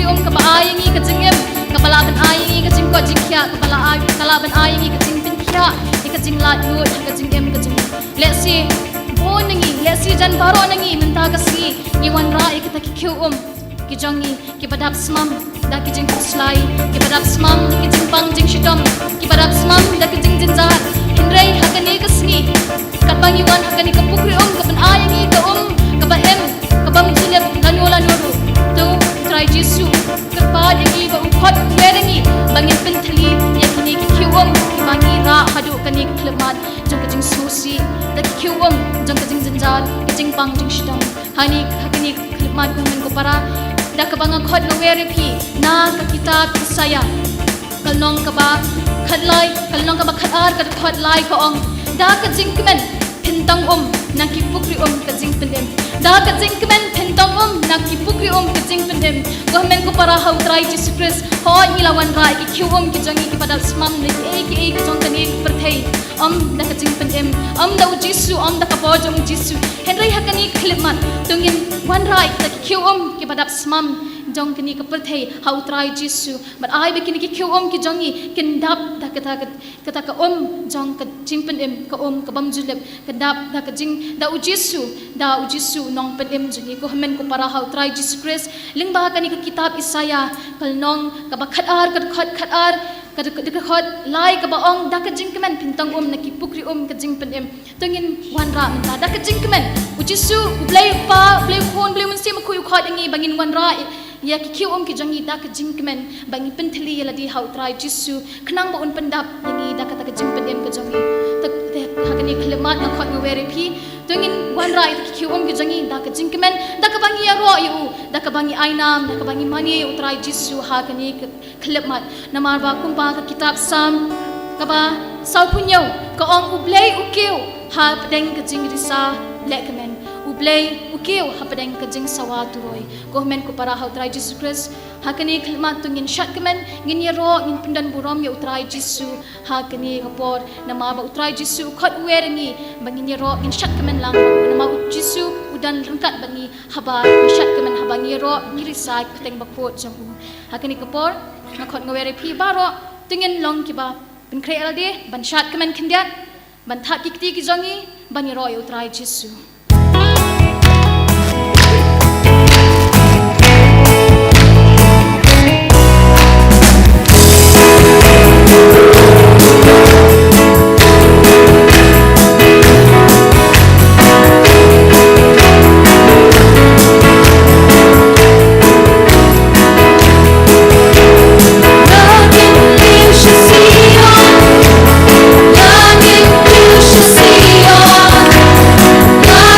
kium kabaayingi kajingem kabalaban ayingi kajing ko jingkhia kalaban ayingi kajing pynkhiah kajing lat nut kajingem kajing lesi bon nangi lesi jan baro nangi menta kasi ngiwan ra kita kium kijongi kibadap smam da kijing pynsleh kibadap smam kijing pang jing shidom kibadap smam da kijing jinzat hinrei hakani kasngi kabangiwan hakani kapukri kaban ayingi kabahem kabam jilep lanula nuru tu try jisu kerpa dengi ba ukot werengi bangin penthali yakini kiwam bangi ra hadu kani klemat jong kajing susi da kiwam jong kajing janjal kajing pang jing shidam hani hakani klemat kumen ko para da kabanga khot no werepi na ka kitab saya kalnong ka ba khatlai kalnong ka ba khatar ka khot lai ko ong da kajing kemen pentang na kipukri kajing pendem da kajing kemen pentang na kipukri kajing pendem gohmen ko para hau try Jesus Christ ho ilawan rai ki kium ki jangi ki padal smam ne ki jong kani perthei da kajing pendem da ujisu da kapojong jisu henry hakani khilmat tungin wan rai ta ki kium ki padal smam jong kani kaperthei hau try jisu but ai bekini ki kium ki jongi kendap da kata ka jong ka jimpendem ka ka bam julep kedap da kajing da ujisu nong pendem jungi ko hemen ko para hau try Jesus Christ lingba kani ka kitab Isaya kalnong ka ba khatar ka khot lai ka ba ong da kajing kemen pintang na kipukri kajing pendem tungin wan ra menta da kajing kemen ujisu blay phone blay mun sim khu khot ngi bangin wan ra ya ki kium ki jangi da kajing kemen bangi penthli yala di hau try jisu khnang ba un pendap ngi da kata kajing pendem ka jangi tak hakani khlemat na khot ngwere phi tungin wan ra ki kium ki jangi da kajing kemen da ka bangi ro yu da ka bangi ainam da ka bangi mani u try jisu hakani khlemat namar ba kumpa ka kitab sam ka ba sau punyo ka ong ublay ukiu ha pedeng kajing risa lekmen ublay ukiu ha pedeng kajing sawa turoi gohmen ko para hau try Jesus Christ hakani khlemat tungin shat kemen ngin yero ngin pendan burom ya utrai jisu hakani kapor nama ba utrai jisu khot werengi bangin yero ngin shat kemen lang nama jisu udan rengkat bangi haba shat kemen haba ngiro ngirisa peteng bakot jamu hakani kapor nakhot ngwere phi baro tungin long kiba bin kreal de ban shat kemen kindiat ban that kikti ki jongi ban yero ya utrai jisu Yang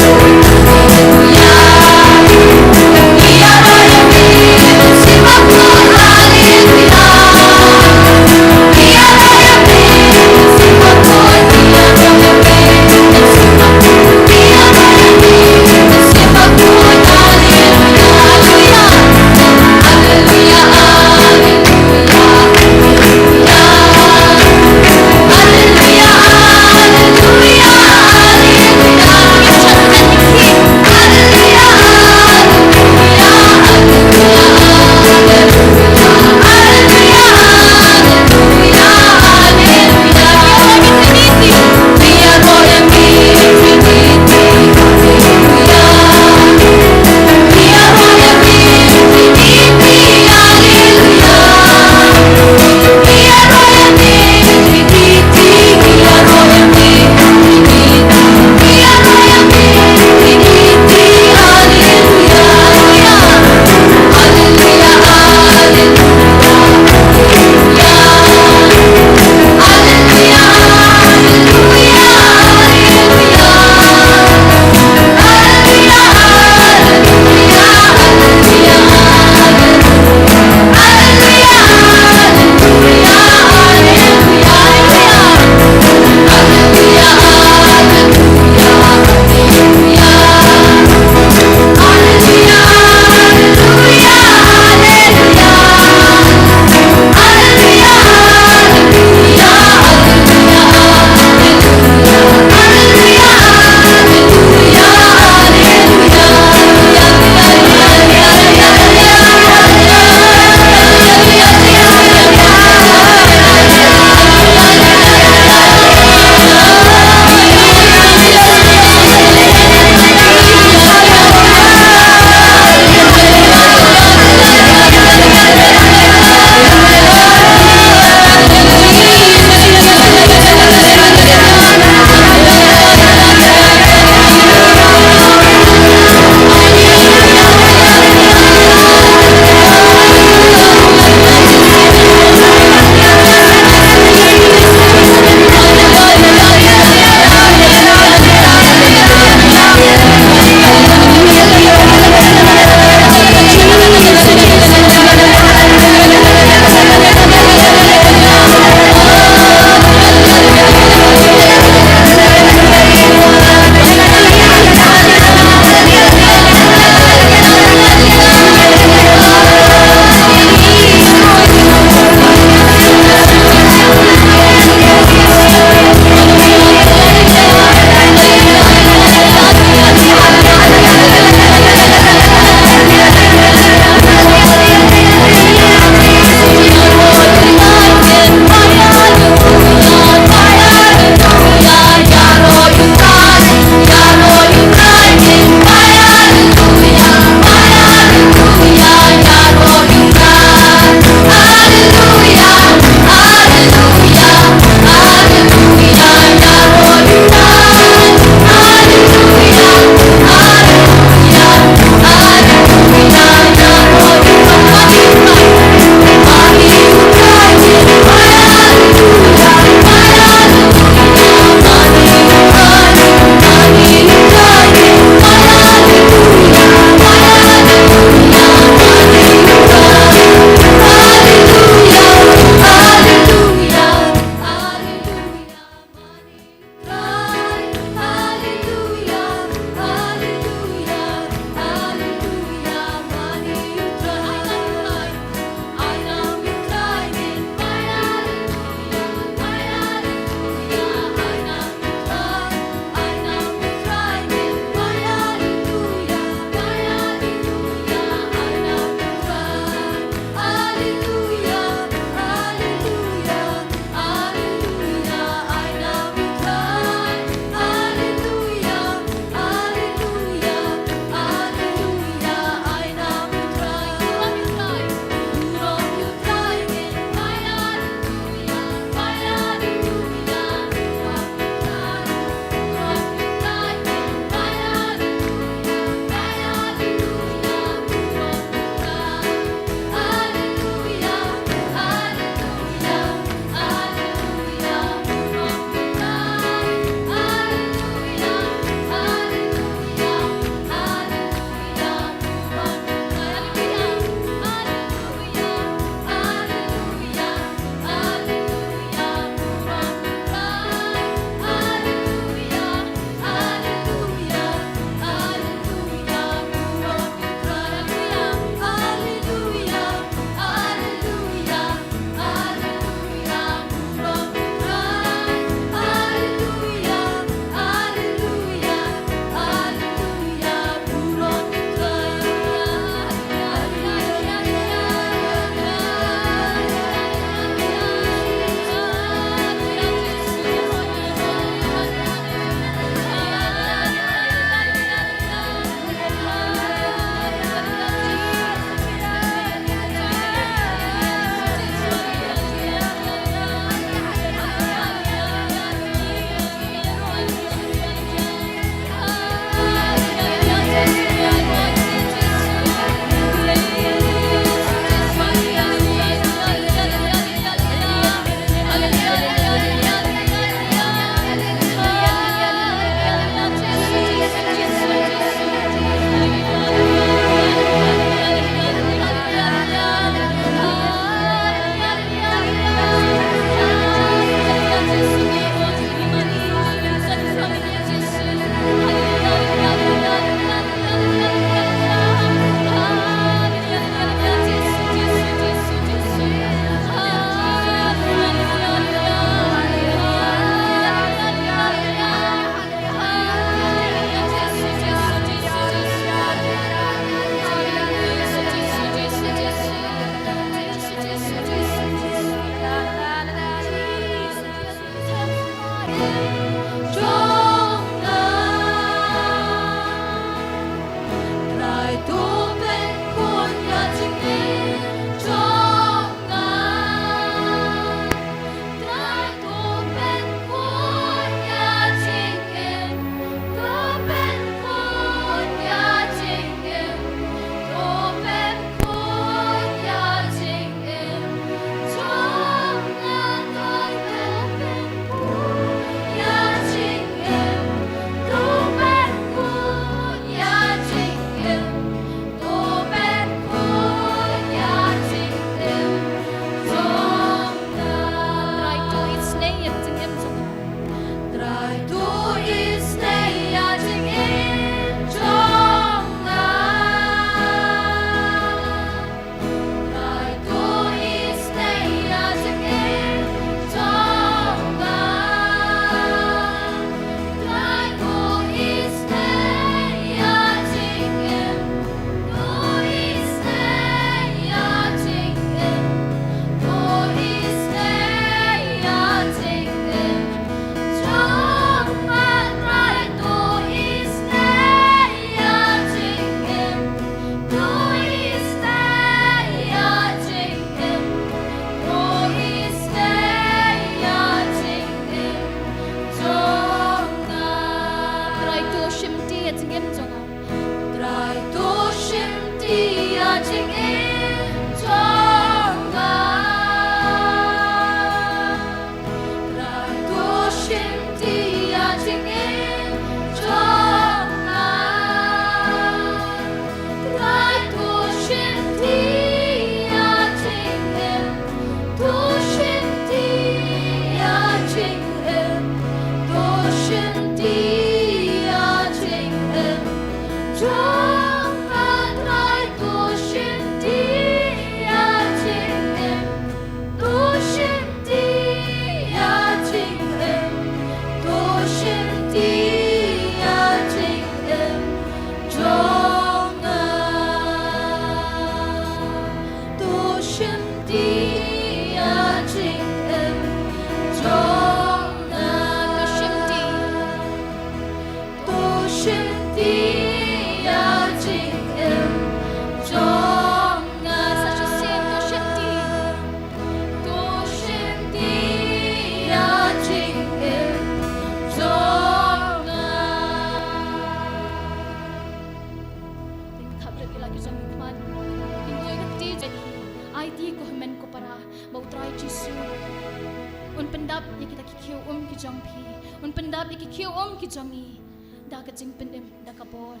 Un pendap ye kita kikiu ki jong pi. Un pendap ye kikiu ki jongi. Da ka jing pendim da ka bor.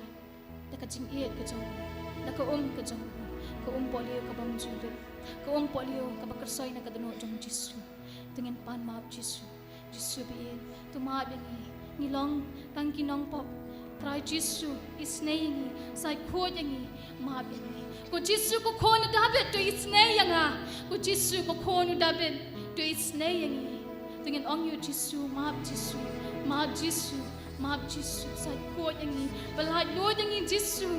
Da ka jing iet ka jong. Da ka ka jong. Ka polio ka bam judut. Ka polio ka bakersoi na ka dano jong Jisu. Dengan pan maaf Jisu. Jisu bi tu maaf yangi. Ngilong kang kinong pop. Try Jisu isnei sai ko yangi maaf yangi. Ko Jisu ko kono David to isnei yanga. Ko Jisu ko kono David to isnei yangi. Dengan ong yu Jisu maaf Jisu. Maaf Jisu. Maaf Jisu sai ko yangi. Balai lo yangi Jisu.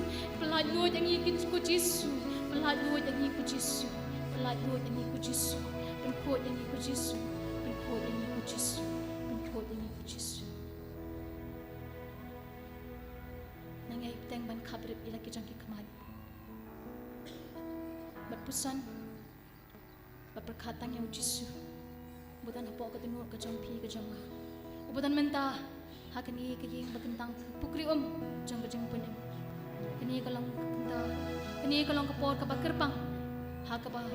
Balai lo yangi ko Jisu. Balai lo yangi ko Jisu. Balai lo yangi ko Jisu. Dan ko yangi ko Jisu. Dan ko yangi ko Jisu. Dan ko yangi ko Jisu. Nangai teng ban kabrip ila ki jangki kamad. Berpesan berperkatan yang Jisu. Bukan apa ka tenur ka jangpi ka janga. Bukan mentah hakani ka yeng bagentang pukri jang ka jang punim. Kani ka lang kanta. Kani ka lang kapor ka bakerpang. Hakaba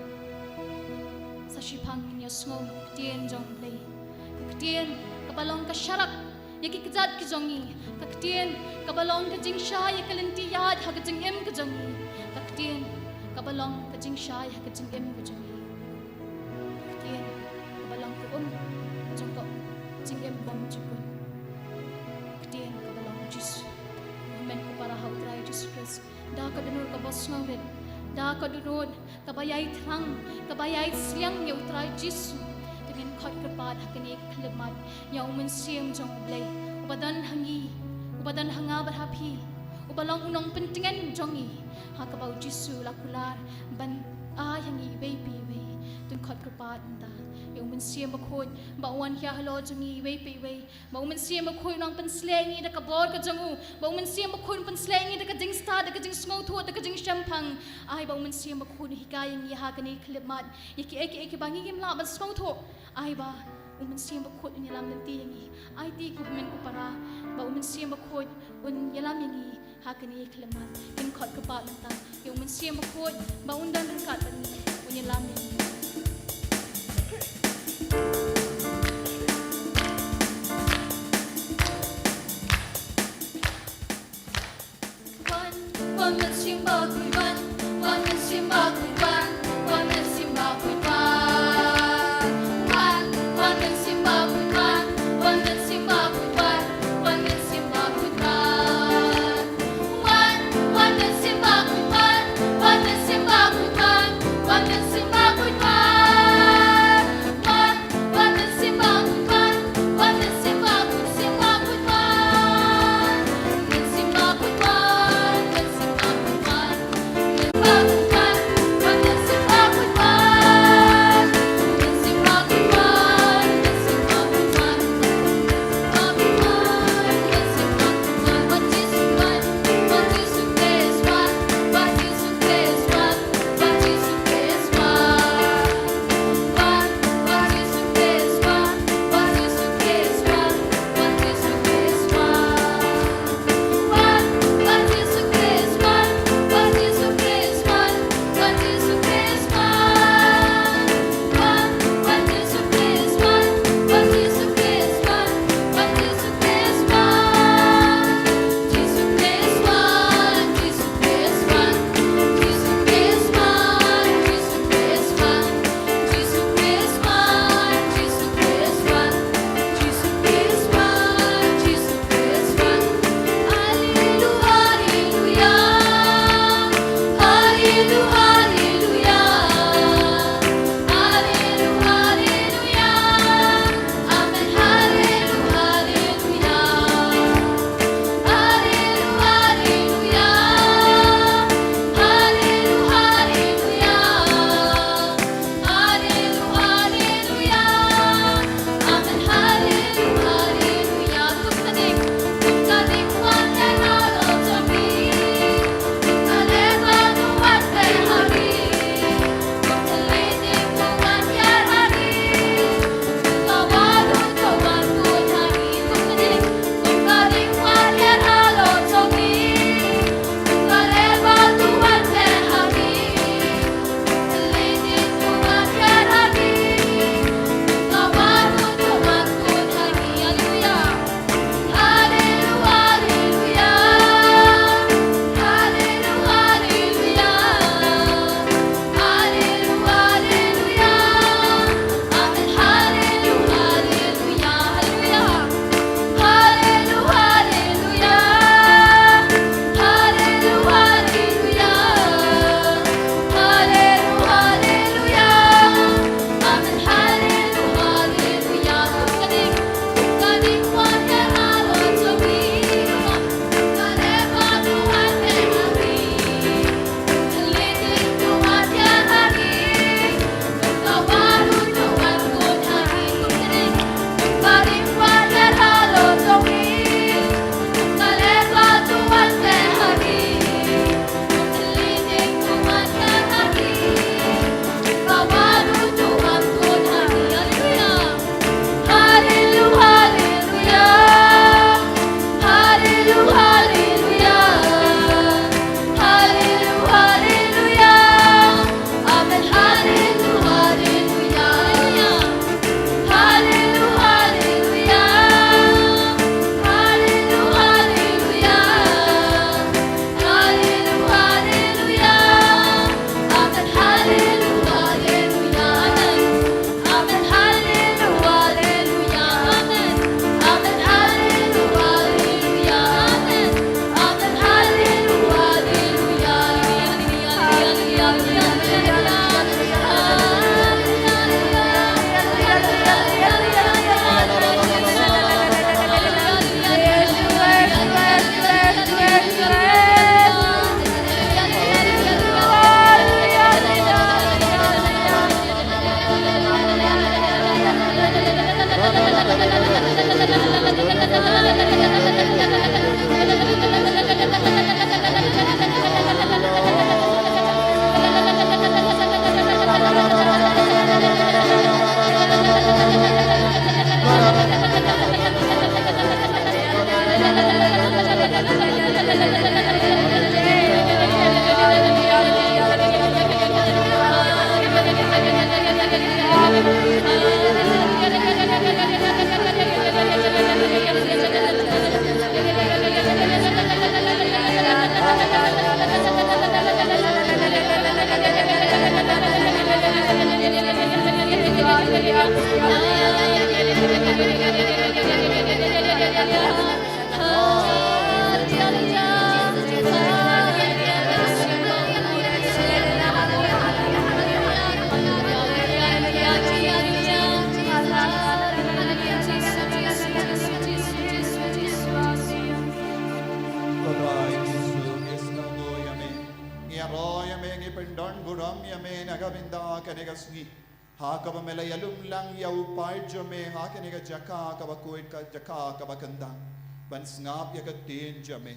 sa shipang niya sngo tien jong play. Tien kabalong ka syarak yaki kejat ki jongi. Kaktian kabalong ka jing shay kalentiyad ha ka jing em ka jongi. Kaktian kabalong ka jing shay ha ka jing em ka jongi. Kaktian kabalong ka jong ko jing em bom jikun. Kaktian kabalong Jisu. Amen ko para hau try Jisu Christ. Da ka dunur ka bos ngawin. Da ka dunur kabayay trang kabayay siang yaw try Jisu. Dengan kot kerpad hakani kelemat yang umen siang jong blay. Ubadan hangi, ubadan hanga berhapi, ubalong unong pentingan jongi. Hakabau Jisu lakular ban hangi baby way. Tun kot kerpad enta. Yang umen siang bakod bauan kia halo jongi baby way. Ba umen siang bakod unong pynsleh ni dak kabor ka jongu. Ba umen siang bakod pynsleh ni dak jing sta dak jing small tu dak jing champang. Ai ba umen siang bakod hikayang ni hakani kelemat. Yaki eki bangi gim la ban small tu. Ai ba umen siang bakod un yalam nanti yangi. Ai ti ko men ko para ba umen siang bakod un yalam yangi hakani kelemat. Kin kot kepat nanta. Yang umen siang bakod ba undan dekat ban un yalam yangi. One man sim bakod one. One man sim bakod one. One man sim bakod one. One man sim bakod one. One man sim bakod one. One man sim bakod one. One man sim bakod one. One man sim bakod one. One man sim bakod one. One man sim bakod one. One man sim bakod sim bakod one. Man sim bakod one. Man sim bakod one. Man bakod one. Hakaba mela yalum lang yau pai jame hakenega jaka kaba kuit ka jaka kaba kandang ban ngap ya ka tin jame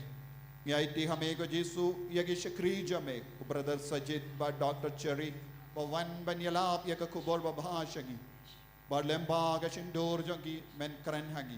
ngai ti hame ko Jesu ya ki shakri jame brother Sajit ba Dr Chery ba wan ban yalap ya ka kubor ba bhashangi ba lemba ka shindur jangi men kran hangi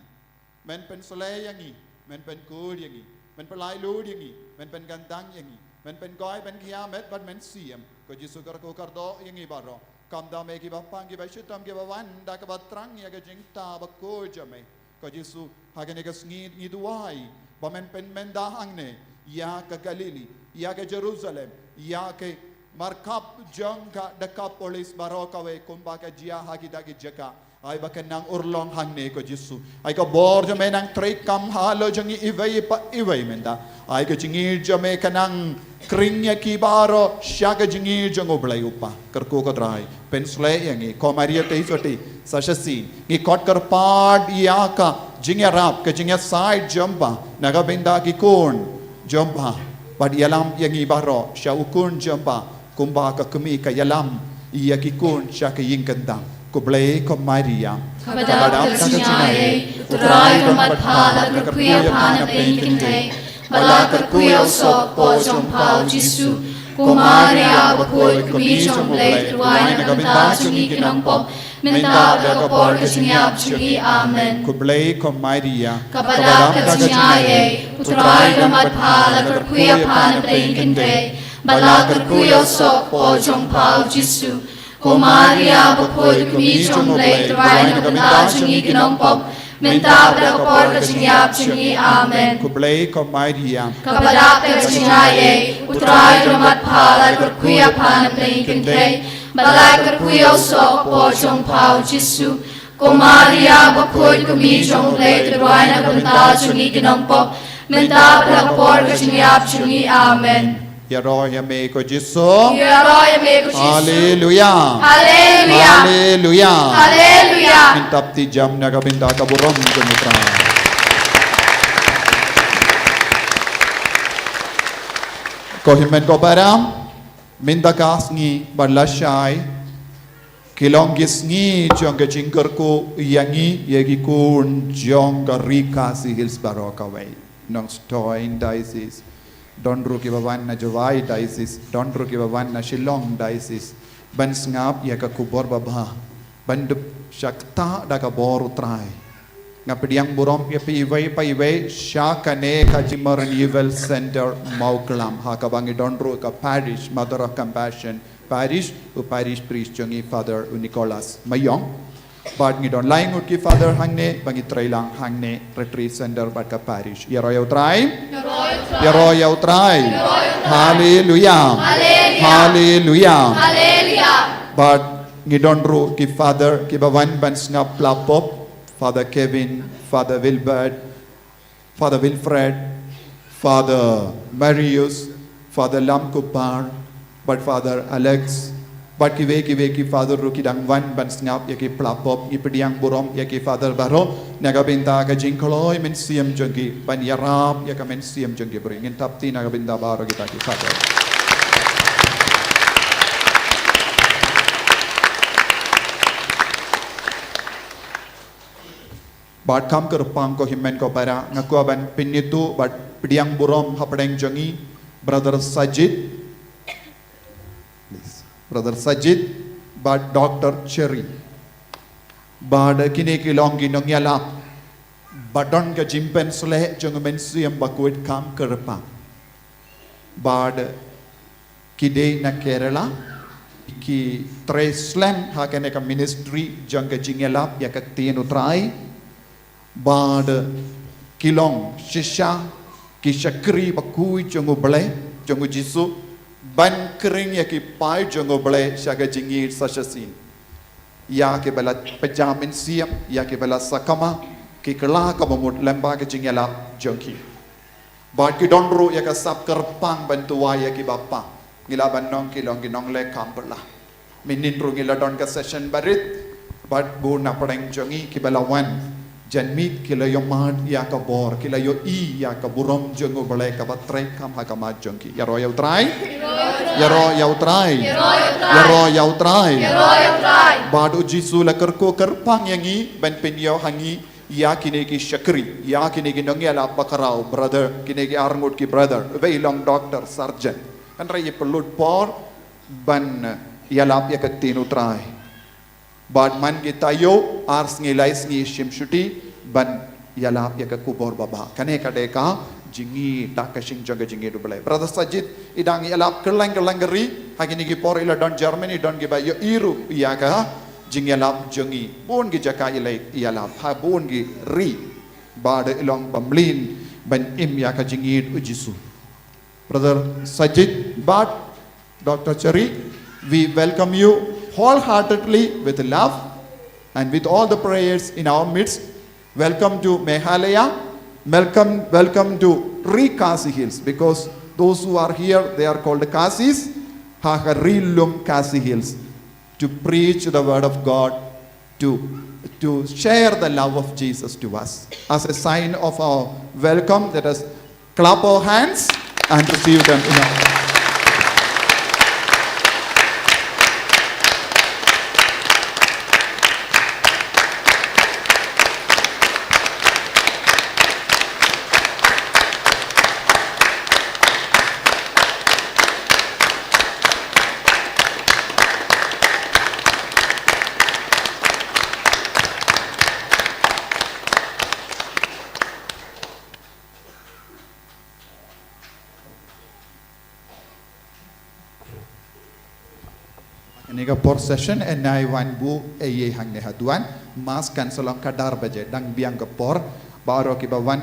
men pynsleh yangi men pen kur yangi men pelai lu yangi men pen gandang yangi men pen goi pynkhiah met ban men siam ko Jesu kar ko kardo yangi baro Kamda me ki bapang ki bashitam ki bawanda ka batrang ya ka jingta bako jame ko Jesu hagane ka sngi Nongduwai bamen pen mendahang ne ya ka Galili ya ka Jerusalem ya ka markap jang ka Decapolis barokawe kumba ka jia hagida ki jaka ay bakanang urlong hang ne ko Jesu ay ka bor jame nang trikam halo jangi iway pa iway menda ay ka jingir jame kanang kringnya kibaro syaga jingi jango blai upa kerko kodrai pynsleh yangi ko Maria teisoti sashasi ngi kot kerpad iaka jingya rap ke jingya side jamba naga benda ki kun jamba pad yalam yangi baro sya ukun jamba kumba ka kemi ka yalam iya ki kun sya ka yingkandang ko blai ko Maria kabadap tersinyaye utrai domat phala kerkuya phana peinkinte bala kerkuya so po jong pau Jesu Maria bakoi kumi jong lei tuai na kabinta chungi kinong pop minta da por kasinyap chungi amen ko blai ko Maria kabadap tersinyaye utrai domat phala kerkuya phana peinkinte bala kerkuya so po jong pau Jesu Maria bakoi kumi jong lei tuai na kabinta chungi kinong pop minta da por kasinyap chungi amen ko blai ko Maria kabadap tersinyaye utrai domat phala kerkuya phana peinkinte bala kerkuya so po jong pau Jesu Maria bakoi kumi jong lei tuai na kabinta chungi kinong pop minta da por kasinyap chungi amen ya roh ya me ko Jesu Hallelujah. Hallelujah. Hallelujah. Mintap ti jam na ka binta ka burong ko mitra. Ko himen ko param minta kas ngi barlashay kilong gisngi jong ka jingkar ko yangi yegi kun jong ka rika si hills barokaway nong stoin diocese Dondru ki bawan na Jawai diocese, Dondru ki bawan na Shillong diocese, ban ngap ya ka kubor babha, ban dup shakta da ka bor utrai. Ngapdiang burom ya pi iway shakane ka Jimaran Evil Center Mawkhlam ha ka bangi Dondru ka parish Mother of Compassion parish u parish priest jongi Father Nicholas Mayong. Bad ngi don laing ut ki Father hangne bangi trailang hangne retreat center bad ka parish. Ya royal try. Ya royal try. Hallelujah. Hallelujah. Hallelujah. Bad ngi don ru ki Father ki bawan ban ngap lapop Father Kevin, Father Wilbert, Father Wilfred, Father Marius, Father Lam Kupar, but Father Alex. But ki Father Ruki dang wan ban snap yaki plapop ipediang burom yaki Father Baro nagabinta ka jingkoloy men siam jengki ban yarap yaka men siam jengki bringin tapti nagabinta baro kita ki Father. Bat kam ke repang ko himen ko para ngaku ban pinitu bat pediang burom hapadeng jengi Brother Sajit but Dr Chery bad kini kilong ginong yala badon ka jimpen sleh jong mensiam bakuit kam kerpa bad kide na Kerala ki treslam hakane ka ministry jong ka jingela ya ka tin utrai bad kilong shisha ki shakri bakui jongo ble jongo jisu ban kring ya ki pai jongo ble shaga jingi sashasin ya ke bala pajamin siam ya ke bala sakama ki kala ka mamut lamba ke jingela jonki bat ki donro ya ka sap kerpang bantuwa ya ki bapa ngila banong ki long le kampla minin ru ngila don ka session barit bat bu na padang jongi ki bala wan janmit kila yo mad ya ka bor kila yo I ya ka burom jongo bale ka batre kam ha ka ma jonki ya ro ya utrai badu jisu la kerko kerpang yangi ban penyo hangi ya kine ki shakri ya kine ki nongi ala bakarau brother kine ki arngut ki brother ve long doctor surgeon kan ra ye pelut por ban ya lap ya ka tin utrai bad man ki tayo ars ngi lais ngi shimshuti ban yala ya ka kubor baba kane ka de ka jingi takashing jaga jingi du bale brother Sajit idang yala kerlang-kerlanggeri hagini ki por ila don Germany don ki ba yo iru ya ka jingi yala jongi bon ki jaka ilai yala ha bon ki ri bad ilong bamlin ban im ya ka jingi ujisu brother Sajit bad Dr Chery we welcome you wholeheartedly with love and with all the prayers in our midst. Welcome to Meghalaya. Welcome to Kasi Hills, because those who are here, they are called Kasis, Hakarilum Kasi Hills, to preach the word of God, to share the love of Jesus to us. As a sign of our welcome, let us clap our hands and receive them in our Nega por session and I wan bu ye hang ne haduan mas kansolong kadar baje dang biang ke por baro ki bawan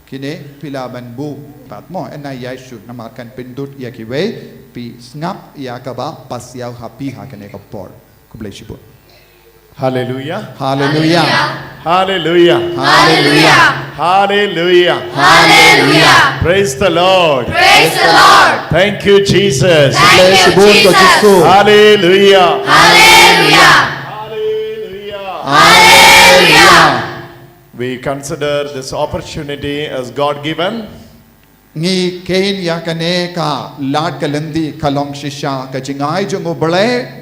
kine pilaban bu patmo and I yashu namakan pindut ya ki we pi ngap ya ka ba pasiaw happy ha kane ka por ku bless you. Hallelujah. Hallelujah. Hallelujah. Hallelujah. Hallelujah. Hallelujah. Praise the Lord. Praise the Lord. Thank you, Jesus. Thank you, Jesus. Hallelujah. Hallelujah. Hallelujah. Hallelujah. We consider this opportunity as God given. Ngi kain ya kane ka lad kalandi kalong shisha ka jingai jongo bale.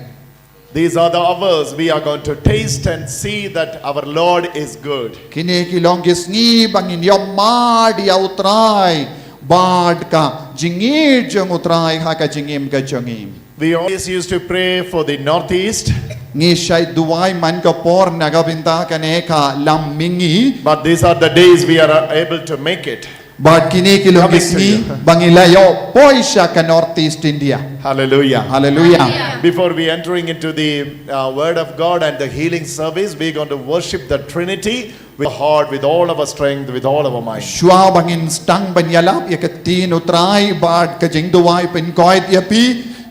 These are the hours we are going to taste and see that our Lord is good. Kine ki longis ngi bangin yomad ya utrai bad ka jingir jong utrai ha ka jingim ka jongim. We always used to pray for the northeast, Ngi shai duwai man ka por nagabinta kane ka lammingi but these are the days we are able to make it. bad kine ki longis ngi bangilayo poisha ka northeast India. Hallelujah. Hallelujah. Before we entering into the word of God and the healing service, we're going to worship the Trinity with heart, with all our strength, with all our mind. Shwa bangin stang banyalap ya katin utrai bad ka jing duwai pinkoit ya pi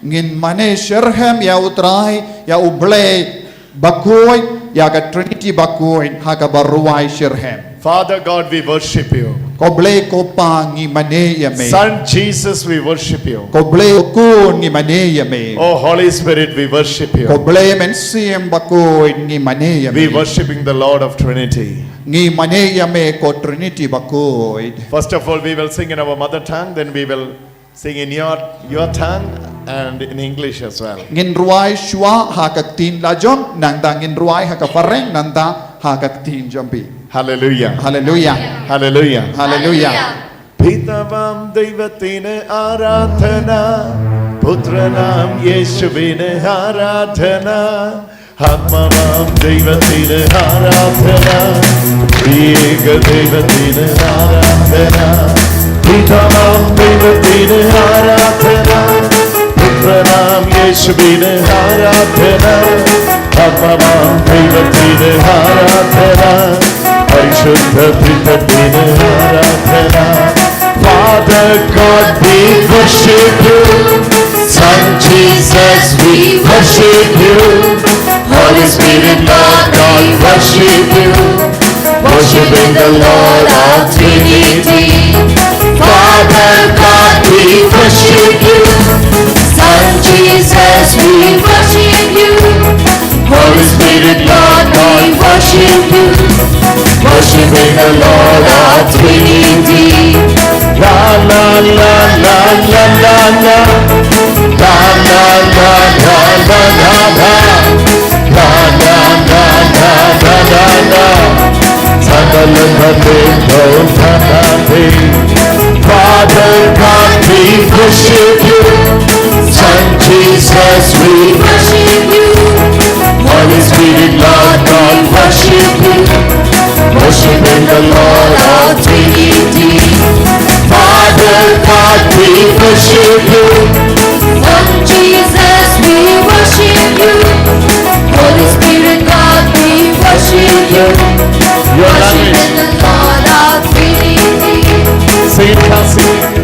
ngin mane sherhem ya utrai ya uble bakoy ya ka Trinity bakoy ha ka baruai sherhem. Father God, we worship you. Koble ko pa ngi mane ya me. Son Jesus, we worship you. Koble ko ngi mane ya me. Oh Holy Spirit, we worship you. Koble men siem bakoy ngi mane ya me. We worshiping the Lord of Trinity. Ngi mane ya me ko Trinity bakoy. First of all, we will sing in our mother tongue, then we will sing in your tongue and in English as well. Ngin ruai shwa ha ka tin la jom nang da ngin ruai ha ka fareng nang da ha ka tin jombi. Hallelujah. Hallelujah. Hallelujah. Hallelujah. Pitavam Devatine Aradhana, Putranam Yeshuvine Aradhana, Hatmavam Devatine Aradhana, Priega Devatine Aradhana, Pitavam Devatine Aradhana, Putranam Yeshuvine Aradhana, Hatmavam Devatine Aradhana, Parishudha Pitadina Aradhana. Father God, we worship you. Son Jesus, we worship you. Holy Spirit, Lord, we worship you. Worshiping the Lord of Trinity. Father God, we worship you. Son Jesus, we worship you. Holy Spirit, Lord, we worship you. Worshiping the Lord of Trinity. La la la la la la la. La la la la la la la. La la la la la la la. Father God, we worship you. Son Jesus, we worship you. Holy Spirit, Lord God, worship you. Worshiping the Lord of Trinity. Father God, we worship you. Son Jesus, we worship you. Holy Spirit, God, we worship you. Worshiping the Lord of Trinity. Sing it, Cassie.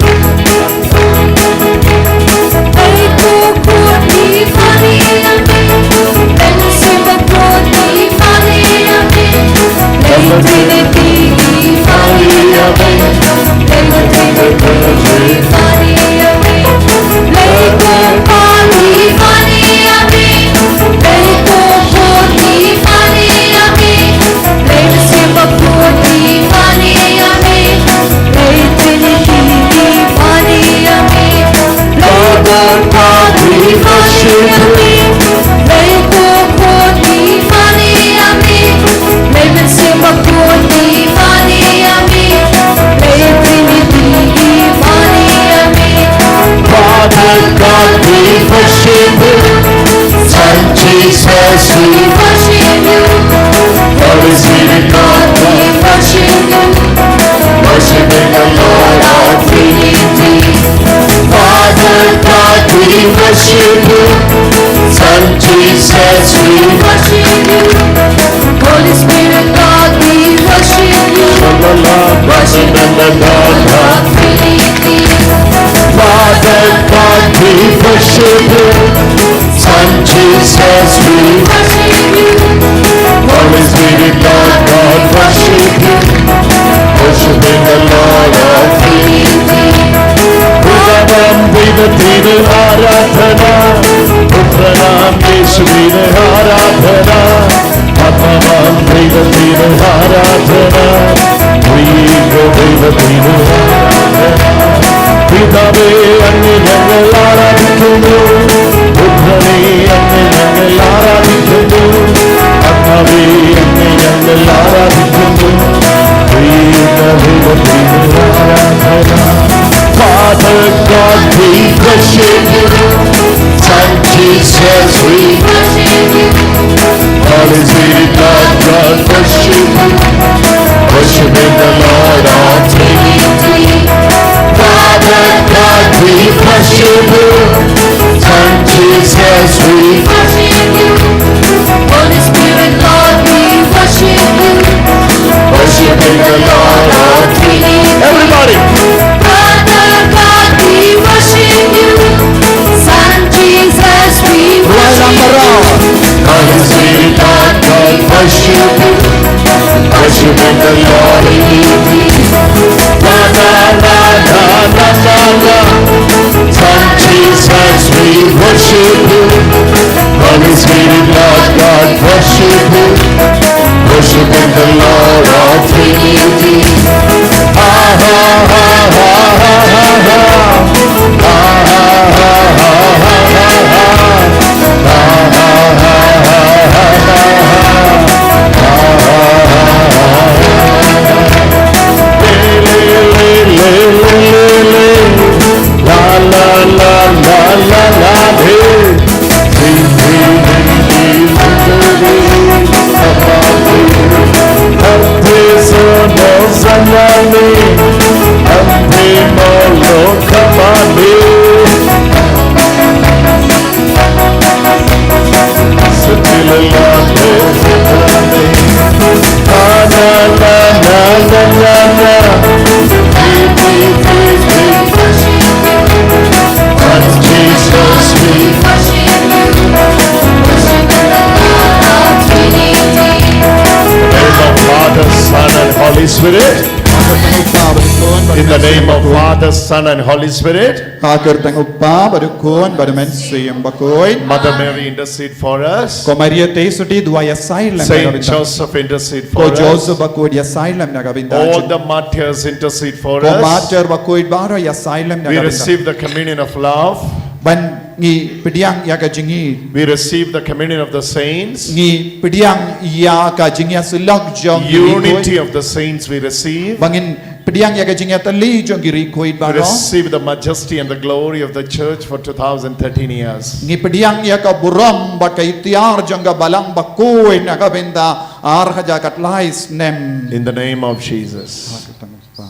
Father, Son, and Holy Spirit. Haker tang upa barukon barumen siyam bakoy. Mother Mary, intercede for us. Ko Maria teisuti dua asylum Saint Joseph, intercede for Ko us. Joseph bakoy asylum nagabinda. All the martyrs, intercede for Ko us. martyr bakoy baro asylum We nagabinda. receive the communion of love. Ban ngi pidiang ya ka jingi We receive the communion of the saints. ngi pidiang ya ka jingi sulok jong Unity of the saints we receive. bangin pidiang ya ka jingi tali jong giri koit We baro receive the majesty and the glory of the church for 2013 years. ngi pidiang ya ka buram ba ka itiar jong ga balang bakoy nagabinda ar haja katlais nem. In the name of Jesus.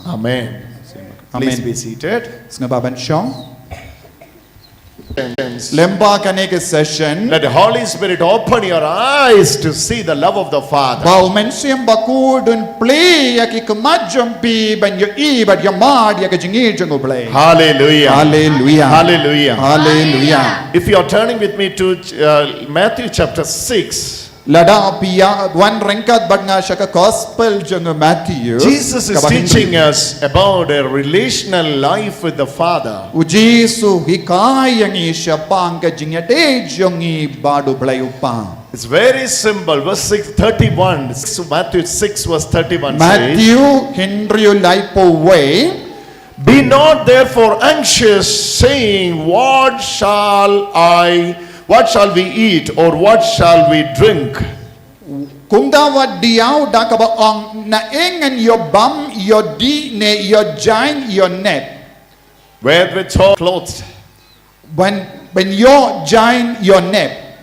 Amen. Please be seated. Snababan shong lemba kaneke session Let the Holy Spirit open your eyes to see the love of the Father. bau mensiam bakudun play ya ki kemajam pi ban yo I bat yo mad ya ka jingi jong play. Hallelujah. Hallelujah. Hallelujah. Hallelujah. If you are turning with me to Matthew chapter 6, Lada pia one rengkat bat nga siya ka gospel jong Matthew. Jesus is teaching us about a relational life with the Father. Ujisu hikay yang siya pang ka jingi de jong I badu play upa. It's very simple. Verse 31. Matthew 6 verse 31 says, Matthew Henry Laipo way. Be not therefore anxious, saying, what shall we eat, or what shall we drink? Kung dapat diyaw da ka ba ang naengan yo bam yo di ne yo jain yo net. Wherewithal clothed. Ban yo jain yo net.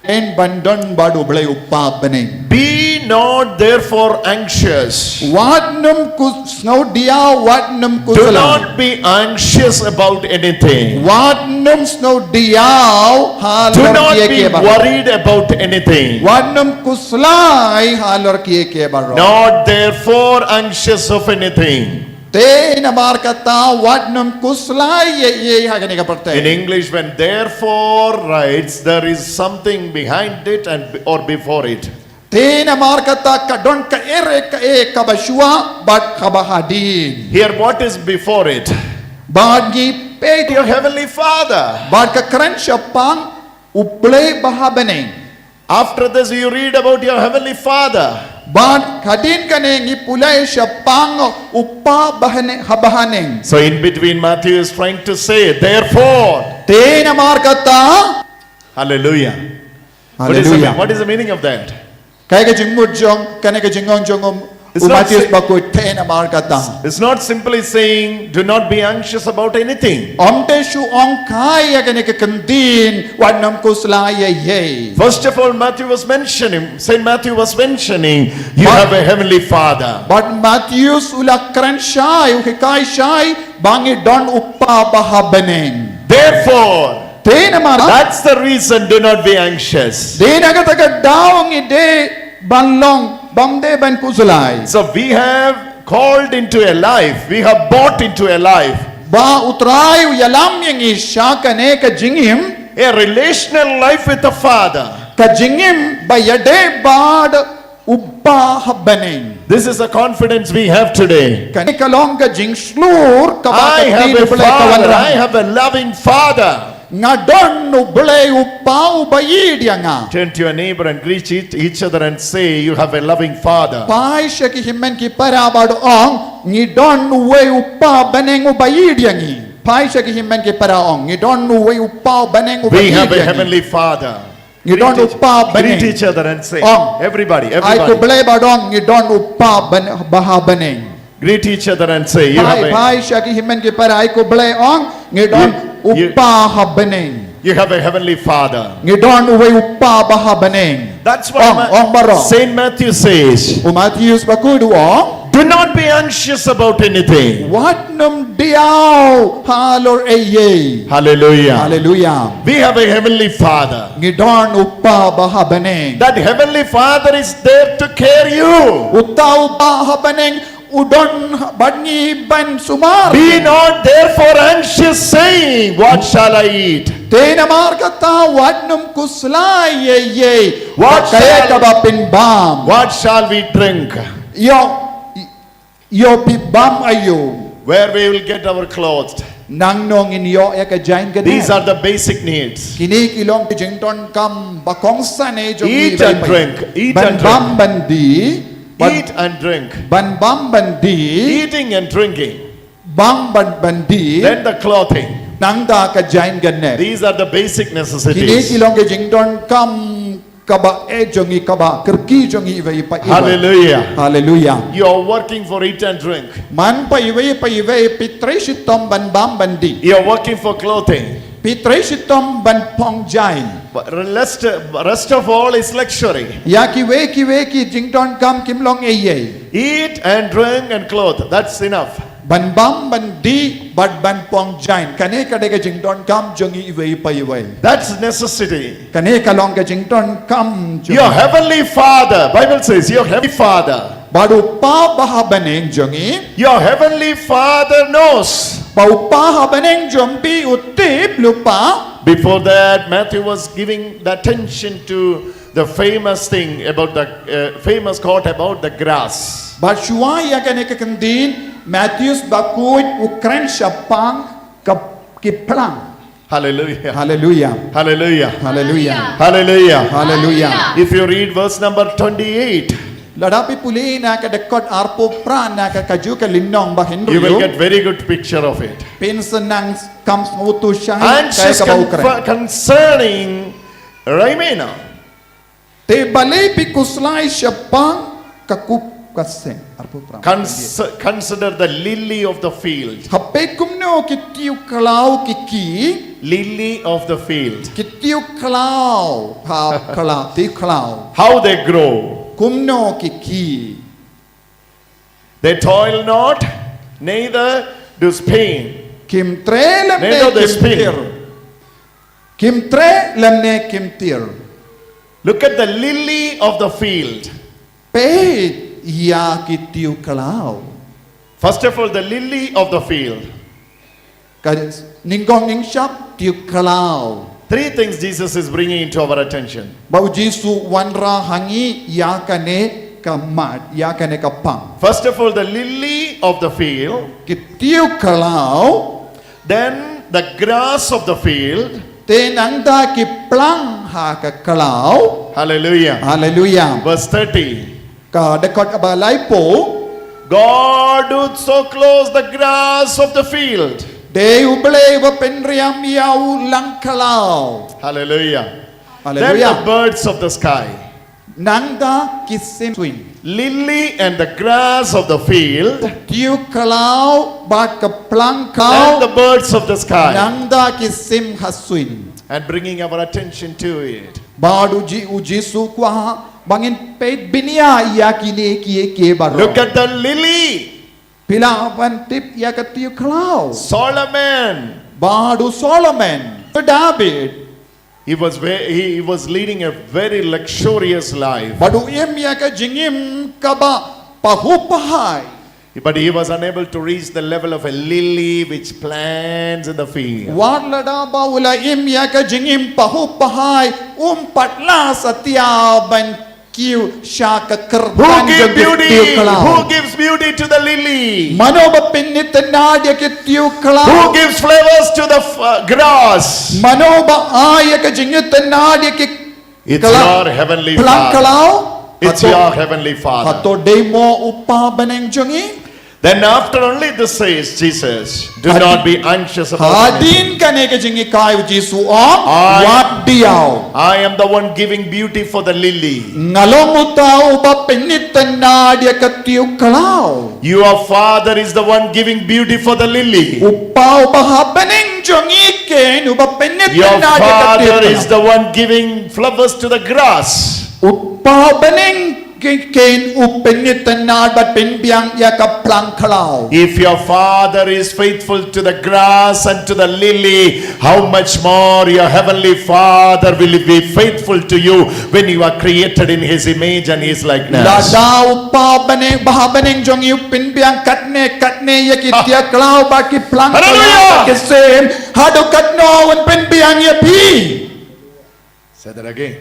En bandon badu blay upa bening. Be not therefore anxious. Wat num kus snow diyaw wat num Do kusala. not be anxious about anything. Wat num snow diyaw Do halor not kie be kie baro. worried about anything. Wat num kuslay halor kie baro. Not therefore anxious of anything. Te na markata wat num kuslay ye hagani ka parte. In English, when therefore writes, there is something behind it or before it. Te na markata kadon ka ere ka e kabashua bat kabahadin. Here, what is before it? Bagi pe Your heavenly Father. bat ka krensya pang uplay bahabeneng. After this, you read about your heavenly Father. Bat kadin kaneng ipulay siya pang upa habahaneng. So, in between, Matthew is trying to say, therefore. Te na markata. Hallelujah. Hallelujah. What is the meaning of that? Kaya ka jingmud jong kaneng ka jingong jong It's not Matthew say- bakoy te na markata. It's not simply saying, do not be anxious about anything. Omte shu ong kaya kaneng ka kandin wat nam kuslaya ye. First of all, St. Matthew was mentioning, you But- have a heavenly Father. But Matthews ula kran siyay, ukikay siyay, bangi don upa bahabeneng. Therefore, Te na mara. that's the reason, do not be anxious. Di nagataga daw ang ide banlong bamde ban kusulay. So we have called into a life, we have bought into a life, Ba utray yalam yang isya kane ka jingim, a relational life with the Father. ka jingim bayade bad upa habeneng. This is the confidence we have today. Kani kalong ka jing slur ka I have a Father, I ka have a loving Father. nga don no blay upa ubayidya nga. Turn to your neighbor and greet each other and say, you have a loving Father. Pai siya ki himen ki parabado ong ngi don uwe upa baneng ubayidya ngi. Pai siya ki himen ki paraong ngi don uwe upa baneng We have a ubayidya ngi. heavenly Father. You don't upa Greet baneng. each other and say, Oh. everybody, Ay ko everybody. blay badong ngi don upa baha baneng. Greet each other and say, you have Pai siya ki himen ki para ay ko blay ong ngi don You- upa habaneng. a heavenly Father. Ngi don uwe upa baha baneng. That's what Ong baro. St. Matthew says. Matthews bakudu ong. Do not be anxious about anything. What num diaw halor eye. Hallelujah. Hallelujah. We have a heavenly Father. Ngidon upa bahabaneng. That heavenly Father is there to carry you. Utaw bahabaneng udon bangi ban sumar. Be not therefore anxious, saying, what shall I eat? Tenamar kata what num kuslay ye. What kaya shall- ka ba pinbam? What shall we drink? Yo pibam ayo. where we will get our clothes. nang nong in yo ya ka jain ka These are the basic needs. kini kilong ki jing ton kam ba kong san e jong Eat and drink. Eat ban and bam drink. ban di Eat and drink. ban bam ban di Eating and drinking. bang ban di Then the clothing. nang da ka jain ka ne These are the basic kini necessities. kilong ki jing ton kam kaba e jong i kaba kerki jong i vai pa Hallelujah. hallelujah You are working for eat and drink. man pa iwe pitre shitom ban bam ban di You are working for clothing. pitre shitom ban pong jain But rest of all is luxury. ya ki we ki jing ton kam kim long e ye Eat and drink and clothe. That's enough. ban bam ban di bat ban pong jain kane ka de ka jing ton kam jong i we pa iwe That's necessity. kane ka long ka jing ton kam Your heavenly Father, Bible says, your heavenly Father, baru pa bah baneng jong i your heavenly Father knows. pau pa baneng jong pi utip lupa Before that, Matthew was giving the attention to the famous thing about the famous quote about the grass. Ba shua ya kane ka kandin Matthews bakuit ukran syapang ki plang Hallelujah. hallelujah Hallelujah. hallelujah Hallelujah. hallelujah If you read verse number 28, ladapi puli na ka dekot arpo pra na ka kaju ka linong ba you will hinru get very good picture of it. pinsanang kam utu syang kaya Anxious ka ba ukran concerning Raimena. te balay pi kuslay syapang kakup kaseng arpo pra Consider the lily of the field. hape kumno kitiu kalau kiki Lily of the field. kitiu kalau ha kalau ti kalau How they grow. kumno kiki They toil not, neither do spin. kim tre lamne Neither they kim spin. tir kim tre lamne kim tir Look at the lily of the field. pe ya kitiu kalau First of all, the lily of the field. ka ninggong ning shop tiu kalau Three things Jesus is bringing into our attention. bau jisu wanra hangi ya kane kamat ya kane kapang First of all, the lily of the field, kitiu kalau then the grass of the field. tenang da ki plang ha ka kalau Hallelujah. hallelujah Verse 30. ka dekot abalai po God doth so close the grass of the field. de uble wa penriam yau lang kalau Hallelujah. Then the hallelujah birds of the sky. nangda kisim swing Lily and the grass of the field, tiu kalau ba ka plang and kau the birds of the sky. nangda kisim haswin And bringing our attention to it. baru ji uji su kwa bangin peit binia ya kini kie kie baro Look at the lily. pilawan tip ya ka tiu kalau Solomon. baru Solomon David He was leading a very luxurious life. baru em ya ka jingim ka ba pahupahai But he was unable to reach the level of a lily which plants in the field. warlada ba ula em ya ka jingim pahupahai patla satya ban kiu sha ka Who kerban gives beauty? Who kalau gives beauty to the lily? mano ba pinit na dia ke tiu Who kalau gives flavors to the grass? mano ba ay ka jingit na dia ke It's kalau your heavenly pelang Father. kalau It's your heavenly Father. hato demo upa baneng jongi Then after only this says Jesus, do not be anxious about hadin anything. kane ke jingi kai jisu om I- wat diao I am the one giving beauty for the lily. ngalong utau ba pinit na dia ke tiu kalau Your Father is the one giving beauty for the lily. upau ba baneng jongi ken uba pinit Your na dia ke tiu Father is the one giving flowers to the grass. upau baneng ken upinit na ba pinbiang ya ka plang kalau If your Father is faithful to the grass and to the lily, how much more your heavenly Father will be faithful to you when you are created in His image and His likeness. ladau pa baneng bah baneng jongi pinbiang katne ya ki tia kalau ba ki plang kalau Hallelujah! ke sem hado katno un pinbiang ya pi Say that again.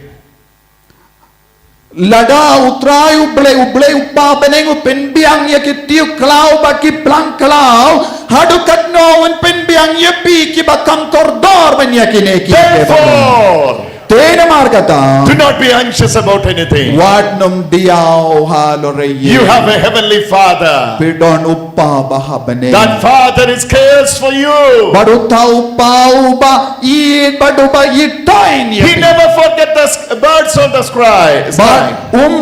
Lada utrai uble upa beneng penbiang ya kitiu klau baki plang klau hadukat no un penbiang ya pi ki bakam tordor ben ya kine ki Therefore, tena markata do not be anxious about anything. wat nom diao halore You have a heavenly Father. pidon upa bahabane That Father is cares for you. baru tau pau ba it badu ba itain ya He never forget the birds on the sky. ba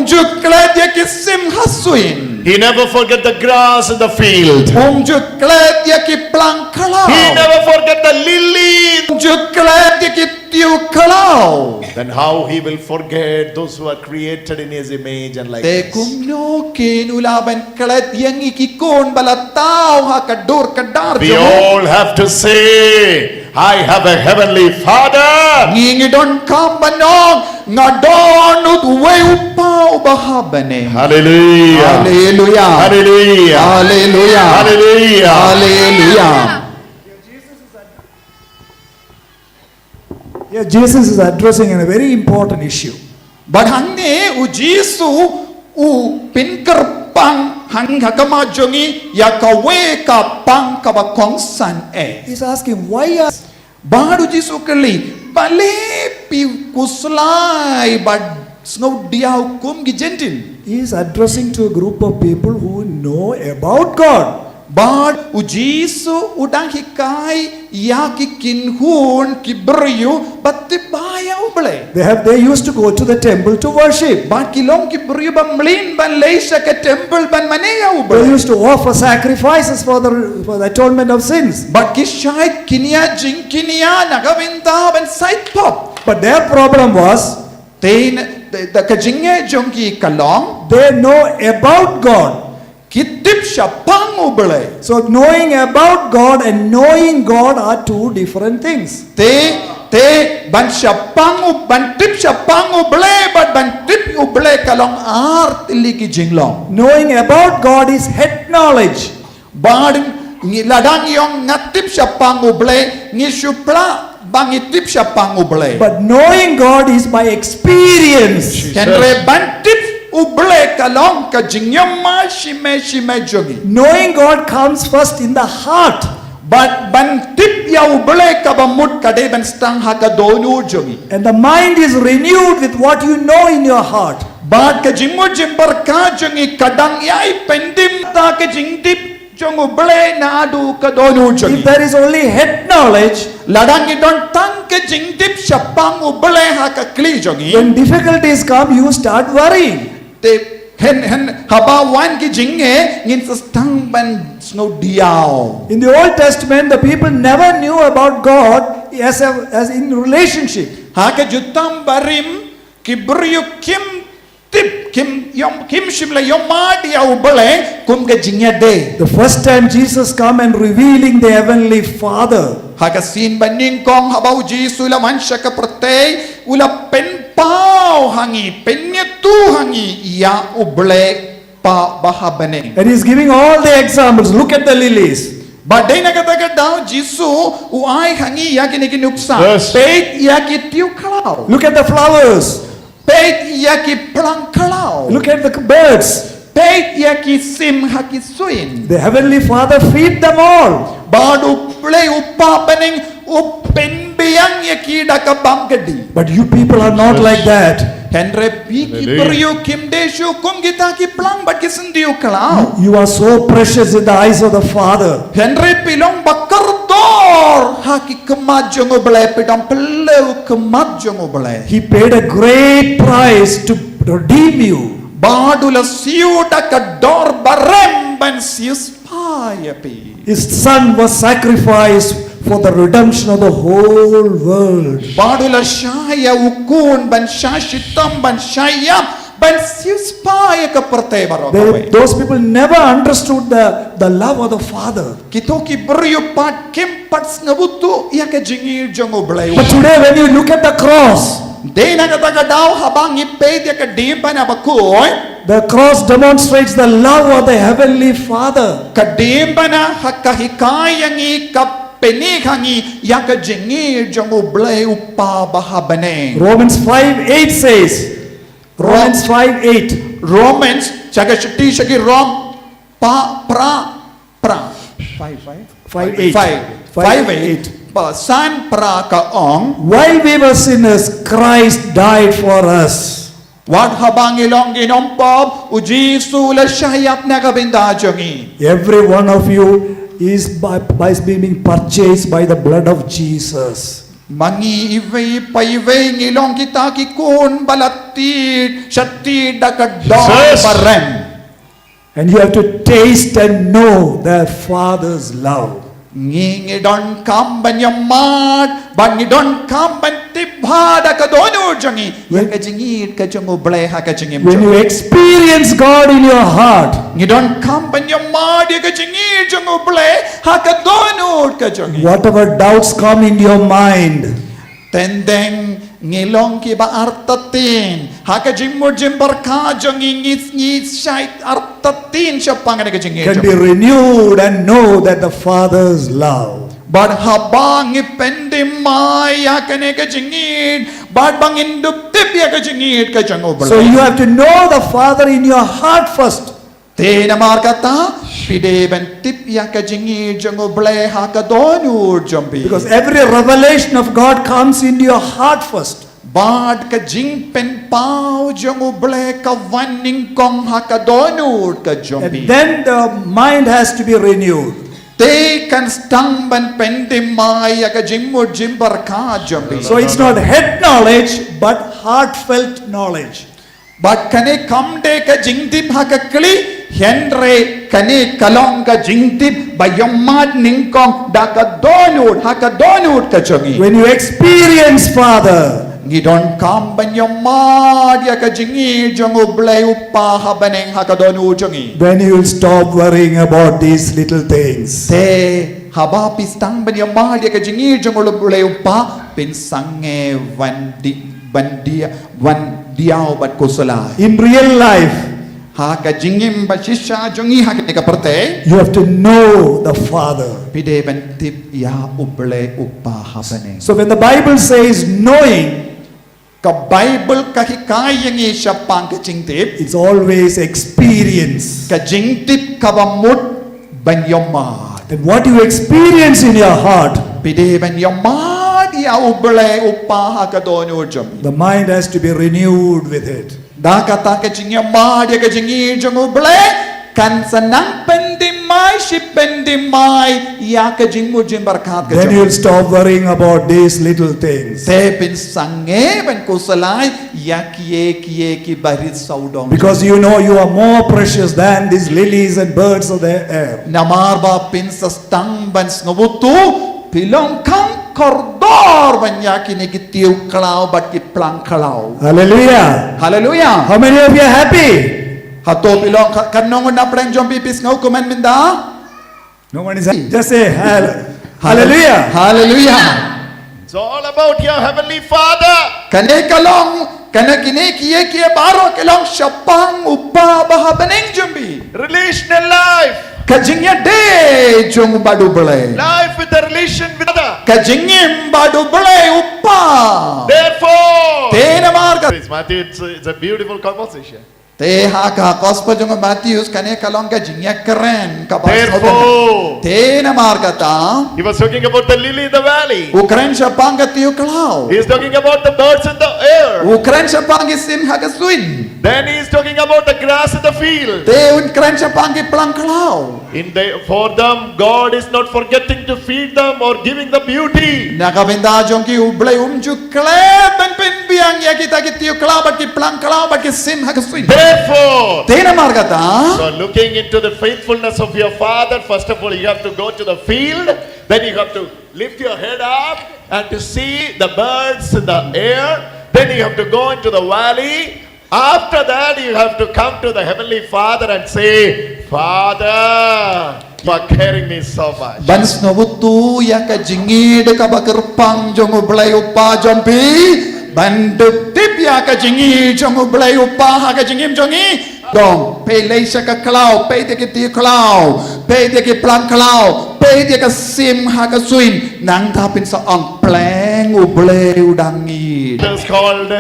juklet ya kisim hasuin He never forget the grass in the field. juklet ya ki plang klau He never forget the lily. juklet ya ki tiu klau Then how he will forget those who are created in his image and te likeness? kumno kinulaban klet yang ikikon balatao ha kadur kadar We all have to say, I have a heavenly Father. ngingidon kambanong ngadon ut we upau bahabane Hallelujah. haleluya Hallelujah. haleluya Hallelujah. haleluya. Yeah, Jesus is addressing a very important issue. Badhangne u Jisu u pinker pang hang hakama jongi ya kawe ka pang ka ba kong san He's asking, why are Baru Jisu kali bale pi kuslai bad snow dia hukum gi gentil he is addressing to a group of people who know about God. bad u Jisu udang hikai ya ki kinhun ki beryu batte baya uble They used to go to the temple to worship. bad kilong ki beryu ban mlin ban leisha ke temple ban maneya They uble used to offer sacrifices for the atonement of sins. bad ki shai kinia jinkinia nagavinta ban side pop But their problem was ten the kajinge jongki kalong they know about God. kitip siya pang uble So knowing about God and knowing God are two different things. te ban siya pang ban tip siya pang uble but ban tip uble kalong art liki jinglong Knowing about God is head knowledge. bad ladang yung ngatip siya pang uble ngi supla bang itip siya pang uble But knowing God is by experience. kenre ban tip uble kalong ka jingyong ma shime jogi Knowing God comes first in the heart. but ban tip ya uble ka bamut kade ban stang hakadonu jogi And the mind is renewed with what you know in your heart. Bad ka jingmo jimbar ka jongi kadang yai pendim ta ka jingtip jong uble na adu ka donu If jogi there is only head knowledge, ladang idon tang ka jingtip syapang uble ha ka kli jogi when difficulties come, you start worrying. te hen haba wan ki jinge ngin stang ban snow diao In the Old Testament, the people never knew about God as in relationship. ha ka jutam barim kibryu kim tip kim shimla yom ma dia uble kum ka jingya de The first time Jesus come and revealing the heavenly Father, hagasin baning kong habaw Jisu la mansya ka pertay ula penpao hangi penyetu hangi ya uble pa bahabane and he's giving all the examples. Look at the lilies. badai nagataga daw Jisu uay hangi ya kinikinuksa Yes. peit ya kitiu kalau Look at the flowers. peit ya ki plang kalau Look at the birds. peit ya ki sim hakisuin The heavenly Father feed them all. badu play upa baning upenbiyang ya ki dakabam gadi But you people are not like that. Henry piki Hallelujah. peryu kim deshu kum kita ki plang bat kisendiu kalau. You are so precious in the eyes of the Father. Henry pilong bakar dor haki kemajung ubelai pidang pelau kemajung ubelai. He paid a great price to redeem you. Badula siu daka dor barem ban sius paya pi. His son was sacrificed for the redemption of the whole world. Badula shaya ukun ban shashitam ban shayam ban sius paya ka pertai barokawe. Those people never understood the love of the Father. Kito ki beryu pat kim pat ngabutu ya ka jingir jong ubelai. But today when you look at the cross, Day na kataga daw habang ipay dia ka dimpa na bakoy. the cross demonstrates the love of the heavenly Father. Kadimpa na hakahikayang ikapenikhangi yaka jingir jong ublay upa bahabane. Romans 5:8 says, Romans 5:8. Romans jaga shti shaki rom pa pra 5:8. 5:8 ba san pra ka ong While we were sinners, Christ died for us. wat habang ilong inompop uji sula syayap na kabinda jongi Every one of you is by being purchased by the blood of Jesus. mangi iway paiway ngilong kita kikun balati syati dakadong Jesus. bareng And you have to taste and know the Father's love. ngi don kam banyamat ban ngi don kam ban tibha dakadonu jongi ya kajingit kajongo bleha kajingim When you experience God in your heart, ngi don kam banyamat ya kajingit jongo ble hakadonu kajongi whatever doubts come in your mind, tendeng ngilong ki ba artatin hakajing mo jim barka jongi ngis shait artatin siya pangan kajingit can be renewed and know that the Father's love. Bad habang ipendim maya kane kajingit bad bang indup tip ya kajingit kajango So you have to know the Father in your heart first. te namar kata pide ben tip ya kajingit jango ble hakadonu jambi Because every revelation of God comes into your heart first. bad kajing pen pau jango ble kawaning kong hakadonu And kajambi then the mind has to be renewed. te kan stang ban pendim maya kajing mo jimbar ka jambi So it's not head knowledge, but heartfelt knowledge. But kane kamde ka jingdip hakakli henre kane kalong ka jingdip bayomad ningkong dakadonut hakadonut ka jongi When you experience Father, ngidon kam bayomad ya ka jingi jongo blay upa habaneng hakadonu jongi then you will stop worrying about these little things. te haba pistang bayomad ya ka jingi jongo blay upa pinsange bandiao bat kusala In real life, ha ka jingim ba shisha jongi ha ka parte you have to know the Father. pide ban tip ya uble upa habane So when the Bible says knowing, ka bible ka hikayang siya pang ka jingtip it's always experience. ka jingtip ka bamut banyomad And what you experience in your heart, pide banyomad ya uble upa ha ka dono jam the mind has to be renewed with it. da kata ka jingomad ya ka jingi jong uble kan sanang pendimai shipendimai ya ka jingmu jimbarkat ka Then you jam will stop worrying about these little things. te pinsange ban kusalay ya kiye ki barit saudong Because you know you are more precious than these lilies and birds of the air. namar ba pinsastang ban ngobutu pilong kang kordor banya kini kitiu kalau bat ki plang kalau Hallelujah. haleluya How many of you are happy? hato pilong kanong na preng jom pipis ngau kuman minda No one is happy. Just say hallelujah. haleluya It's all about your Heavenly Father. kane kalong kana kini kiye baro kalong syapang upa bahabaneng jombi Relational life. kajingnya de jong badu belai Life with the relation with other. kajingim badu belai upa Therefore, tena marga Praise Matthew, it's a beautiful conversation. te haka gospel jong Matthews kane kalong kajingnya keren Therefore, tena marga ta he was talking about the lily in the valley. ukren syapang katiu kalau He is talking about the birds in the air. ukren syapang isim hakaswin Then he is talking about the grass in the field. te ukren syapang ki plang kalau For them, God is not forgetting to feed them or giving the beauty. nakabenda jong ki ublay umju kleben pinbiang ya kita kitiu kalau bat ki plang kalau bat ki sim hakaswin Therefore, tena marga ta so looking into the faithfulness of your Father, first of all, you have to go to the field. Then you have to lift your head up and to see the birds in the air. Then you have to go into the valley. After that, you have to come to the Heavenly Father and say, Father, you are caring me so much. Bans no butu ya ka jingi de ka bakerpang jong ublay upa jompi banduk tip ya ka jingi jong ublay upa ha ka jingim jongi dong pe lei sa ka klau pe de ki ti klau pe de ki plang klau pe de ka sim ha ka suin nang tapin sa ang pleng ublay udangi It is called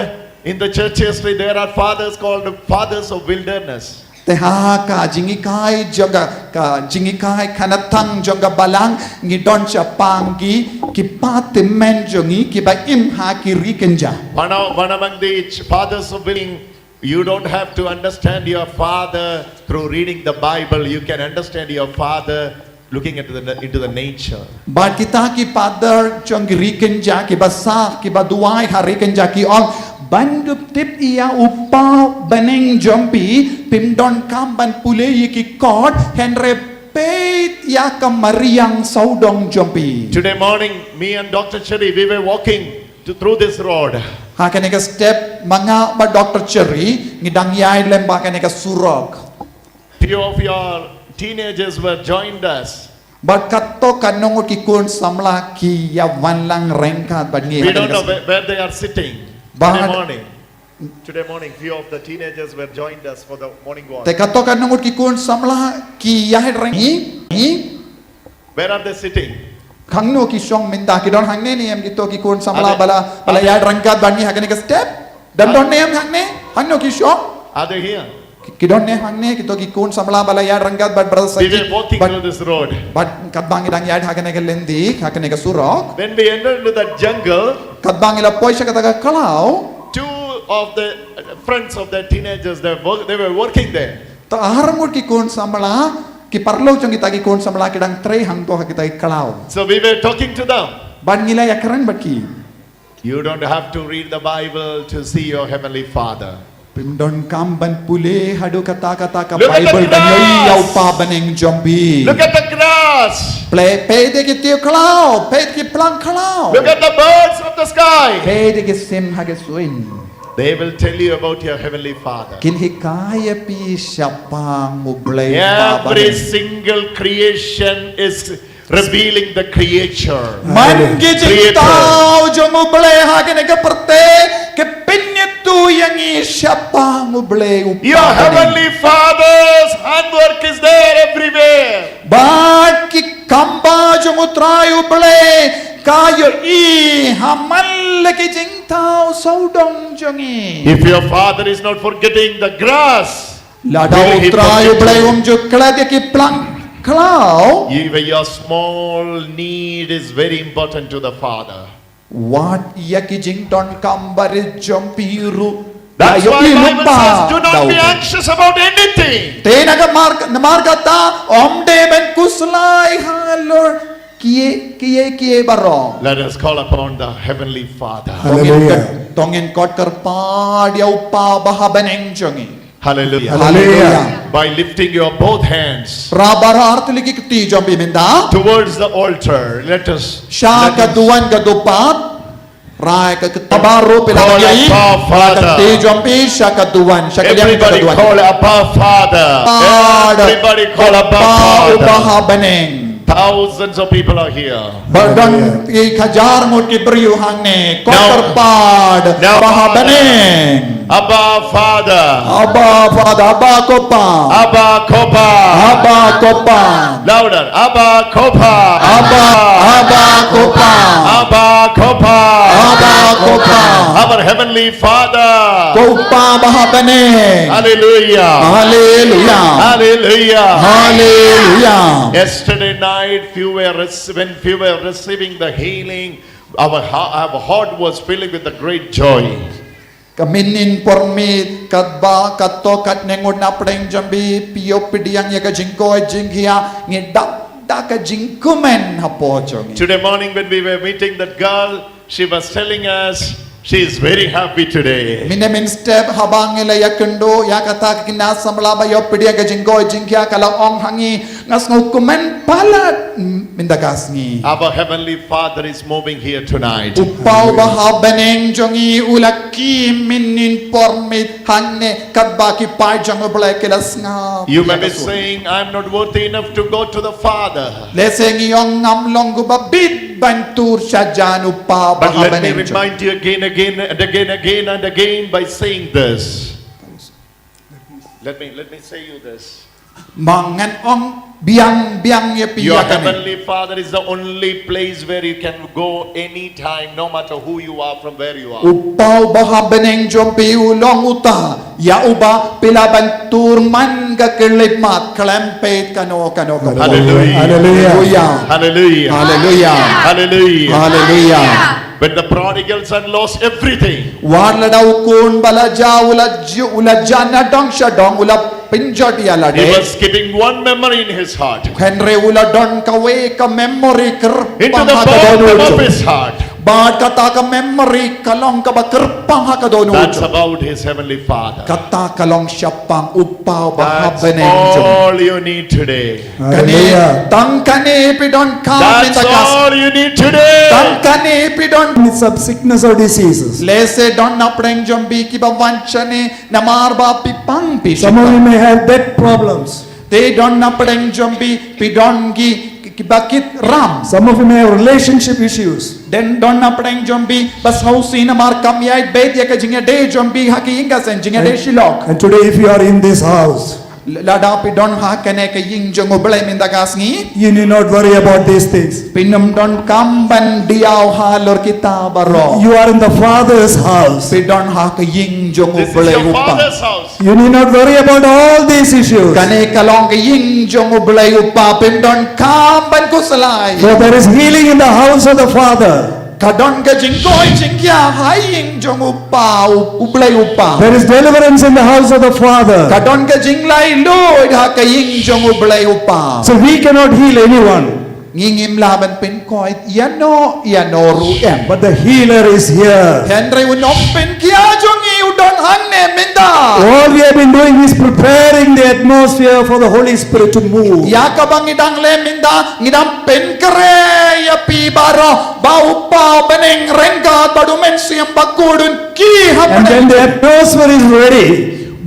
in the church history, there are fathers called fathers of wilderness. Te ha ka jingikai joga ka jingikai kanatang joga balang ngidon cha pangi ki patimen jongi ki ba im ha ki rikenja. One among the fathers of willing, you don't have to understand your father through reading the Bible. You can understand your father looking into the nature. Ba kita ki padar jong ki rikenja ki ba sa ki ba duai ha rikenja ki ong bandup tip ia upa baneng jompi pimdon kam ban pule ki kot henre peit ya kamariang saudong jompi. Today morning, me and Dr. Chery, we were walking through this road. Ha kaneka step manga ba Dr. Chery ngidang yai lem ba kaneka surok. Few of your teenagers were joined us. But kato kanong ki kun samla ki ya wanlang rengkat bad ngi. We don't know where they are sitting. Today morning, few of the teenagers were joined us for the morning walk. Te kato kanong ki kun samla ki ya rengi. Where are they sitting? Khangno ki song minda ki don hangne ni em gito ki kun samla Are bala ya rengkat bad ngi ha kaneka step. Dan don ne em hangne hangno ki song. Are they here? Ki don ne hangne kito ki kun samla bala ya rengkat bad brother We Sajit. were walking through this road. But kadbang idang ya ha kaneka lendi ha kaneka surok. When we entered into that jungle, Kadbang ila poisha kataga kalau. two of the friends of the teenagers, they were working there. To aharamur ki kun samla ki parlo jong kita ki kun samla kidang tre hang to kita kalau. So we were talking to them. Ban ngila ya keren baki. You don't have to read the Bible to see your heavenly Father. Pindon kamban pule hadu kata-kata ka Look at the Bible grass. banyoy yaw pa baneng jombi. Look at the grass. Pede ki tiyo kalau, pede ki plang kalau. Look at the birds of the sky. Pede ki sim hage suin. They will tell you about your heavenly Father. Kin hikaya pi siapang ublay pa Every baneng. single creation is revealing the Creator. Man gijing tao jong ublay hage nega perte ke pinyetu yang siapang ublay Your heavenly Father's handwork is there everywhere. Bat ki kamba jong utray ublay kayo i hamal ki jing tao saudong jongi. If your Father is not forgetting the grass, Lada will He utray forget ublay you? jo kelad ki plang kalau. Even your small need is very important to the Father. What ya ki jing ton kambari jompiru. That's Ayo why i Bible lupa says, do not be daw. anxious about anything. Tenaga margata omde ben kuslay halor kiye barong. Let us call upon the Heavenly Father. Hallelujah. Tongin kot kerpad ya upa bahabaneng jongi. Hallelujah. Hallelujah. By lifting your both hands Rabara artili ki kti jombi minda. towards the altar, let us Sya kaduan kadupat. Rai ka ketabaro Call pilagay. Abba, Father. Kti jombi sya kaduan. Sya kadyang everybody kaduan. call Abba Father. Everybody call Abba Father. Ubahabaneng. Thousands of people are here. Badan i kajar mo ki briyuhang ne. Kot Now- kerpad. now, Bahabaneng. Abba Father. Abba Father, Abba Kopa. Abba Kopa. Abba Kopa. Louder. Abba Kopa. Abba Kopa. Abba Kopa. Abba Kopa. Our Heavenly Father. Kopa Bahabane. Hallelujah. Hallelujah. Hallelujah. Hallelujah. Yesterday night, when few were receiving the healing, our heart was filling with the great joy. Kaminin pormi kadba kato kat nengon na preng jambi pio pidiang ya ka jingko jinghia ngedap da ka jingkumen hapo jongi. Today morning when we were meeting that girl, she was telling us she is very happy today. Minemin step habang ila ya kendo ya kata kina samla ba yo pidia ka jingko jinghia kala ong hangi ngas ngukumen palat mindagas ngi. Our Heavenly Father is moving here tonight. Upau bahabaneng jongi ulaki minin pormi hangne kadba ki pai jang oblay kelas nga. You may be saying, I'm not worthy enough to go to the Father. Leseng iyong ngamlong gubabid bantur siya dyan upa But let me bahabaneng jongi. remind you again and again by saying this. Let me say you this. Mangan ong biang ye Your piya kani. heavenly Father is the only place where you can go anytime, no matter who you are, from where you are. Upaw baha beneng jompi ulong uta. Ya uba pilaban turman ka kilipmat kalempet kano. Hallelujah. Hallelujah. Hallelujah. Hallelujah. Hallelujah. Hallelujah. When the prodigal son lost everything, Warla daw kun balaja ula jana dong siya dong ula pinjot ya he lade. was keeping one memory in his heart. Henry ula don kawe ka memory ker Into the bottom of his heart. Bad kata ka memory kalong ka ba kerpang ha ka dono. That's about his heavenly Father. Kata kalong siya pang upaw ba That's beneng all you need today. Hallelujah. Tang kani pidon ka That's all you need today. Tang kani pidon It's of sickness or diseases. lese don na preng jombi ki ba wanchane namar ba pipang Some of you pishika. may have back problems. Te don na preng jombi pidon ki bakit ram. Some of you may have relationship issues. Den don na preng jombi bas hausi na mar kam yai bet ya ka jinga de jombi haki inga sen jinga de shilok. And today if you are in this house, Lada pidon ha kane ka ying jong ublay mindagas ngi. you need not worry about these things. Pinum don kamban diaw halor kita baro. You are in the Father's house. Pidon ha ka ying jong This is ublay your upa. Father's house. You need not worry about all these issues. Kane kalong ka ying jong ublay upa pindon kamban kusalay. For there is healing in the house of the Father. Kadon ka jingkoy jingkya haying jong upa ublay upa. There is deliverance in the house of the Father. Kadon ka jinglay loy ha ka ying jong ublay upa. So we cannot heal anyone. Ngingim laban pinkoy yano ruem. But the healer is here. Henry unom pinkhiah jong udon hangne minda. All we have been doing is preparing the atmosphere for the Holy Spirit to move. Ya kabang idang leminda ngidam penkere ya pi baro bau pau beneng rengga badumen siam bakudun ki And hapne when the atmosphere is ready,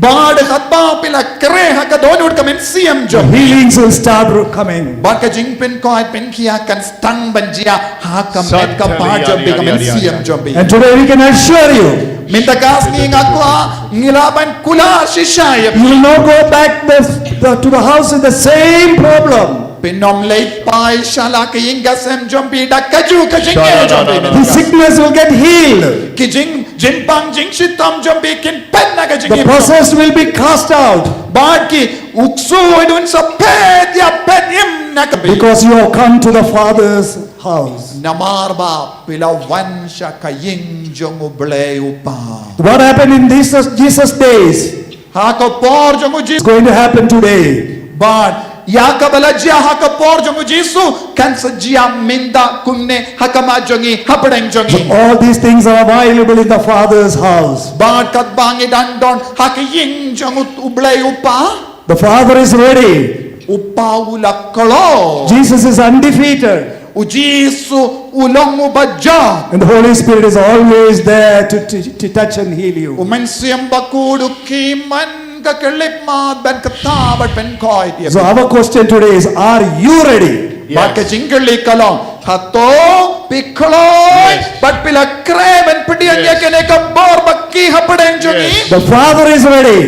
bad khatba pila kre ha ka donut kamen siam the jo healings will start coming. bad ka jing pen ko at penkhiah kan stang banjia ha ka met ka pa jo bi kamen siam jo bi And today we can assure you, minta gas ni ngakwa ngilaban kula shisaya you will not go back to the house with the same problem. Pinom late pai shala ka yinga sem jombi da kaju ka jing jombi The sickness will get healed. ki jing jimpang jing shitam jombi kin pen na ka jing The process will be cast out. bad ki uksu idun sa pet ya pet im na ka Because you have come to the Father's house. namar ba pilawan siya ka ying jong ublay upa What happened in Jesus' days ha ka por jong uji is going to happen today. bad ya ka balajia ha ka por jong ujisu kan sa jia minda kunne ha ka ma jongi hapdeng jongi All these things are available in the Father's house. bad kat bangi dandon ha ka ying jong ublay upa The Father is ready. upa ulak kalo Jesus is undefeated. ujisu ulong ubadja And the Holy Spirit is always there to touch and heal you. umen siyam bakudu kiman ka kelip ma ben katabat pen koy dia So our question today is, are you ready? bad ka jingli kalong hato pikloy Yes. bad pila kreben pedian ya Yes. kene ka bor bakki hapdeng jongi The Father is ready.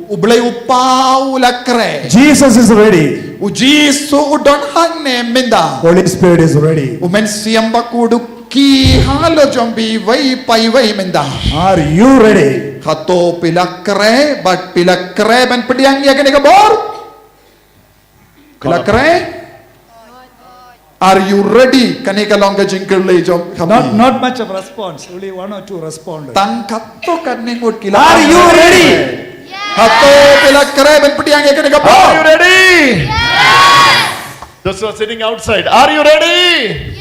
ublay upa ulakre Jesus is ready. ujisu udon hangne minda Holy Spirit is ready. umen siyam bakudu ki halo jombi vai pai vai minda Are you ready? hato pilakre but pilakre ben pediang ya kene ka bor pilakre are you ready kane ka long ka jingkir le jom Not much of response. Only one or two responded. tang katto kane ngut kila Are you ready? hato pilakre ben pediang ya kene ka Are you bor ready? Those who are sitting outside, are you ready?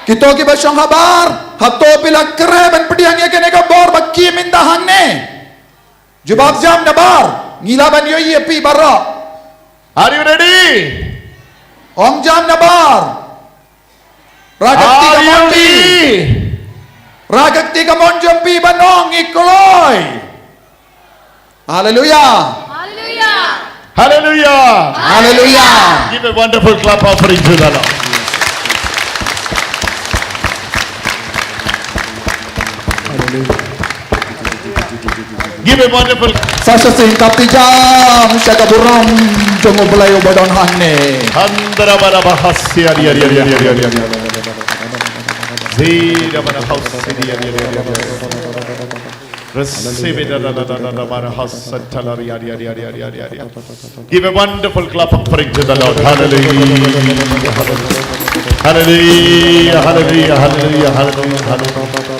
kito ki basyong habar hato pilakre ben pediang ya kene ka bor bakki minda hangne jawab jam na bar ngilaban yo ye pi barra Are you ready? Om jam na bar ragakti Are ka you mondi ready? ragakti ka mon jompi banong ikoloy hallelujah Hallelujah. Hallelujah. hallelujah Give a wonderful clap offering to the Lord. Give a wonderful Sasa sing kaptijam sa kaburam jongo balayo badon hanne. Handara bara bahasya ria ria ria ria ria ria. Zira bara bahasya ria ria ria ria. Receive it bara bahasya tala ria ria ria ria ria ria. Give a wonderful clap of praise to the Lord. Hallelujah. Hallelujah. Hallelujah. Hallelujah. Hallelujah.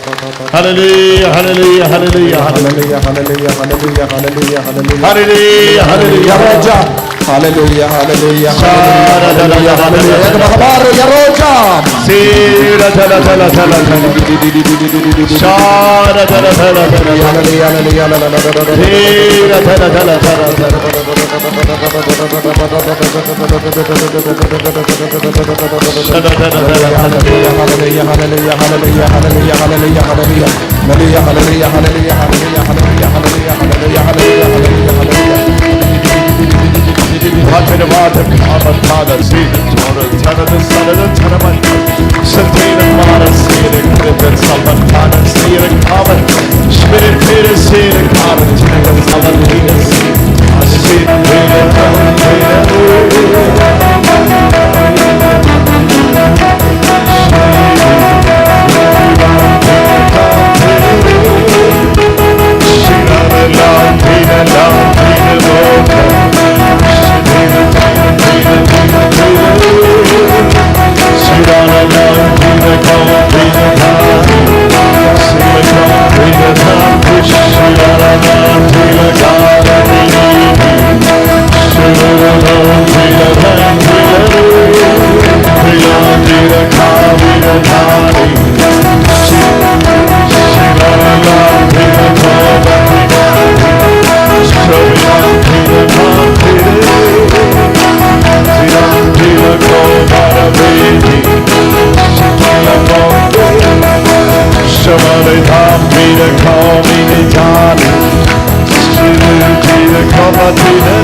Hallelujah, hallelujah, hallelujah, hallelujah, hallelujah, hallelujah, hallelujah, hallelujah, hallelujah, hallelujah, Roja. Hallelujah, hallelujah, hallelujah, hallelujah. Ekbahabaru ya Roja. Sira tala tala tala tala. Shara tala tala tala. Hallelujah, hallelujah, hallelujah. Sira tala tala tala tala. Shara tala tala tala. Hallelujah, hallelujah, hallelujah, hallelujah, hallelujah, hallelujah, hallelujah. Hallelujah, hallelujah, hallelujah, hallelujah, hallelujah, hallelujah, hallelujah, hallelujah, hallelujah. Hatena vada kama tada sida tora tada the son of the tanaman. Santena mara sida kriven salvan tada sida kama. Spirit pera sida kama tada salvan tada sida. Sida pera Somebody come me to call me to Johnny. Come on, to the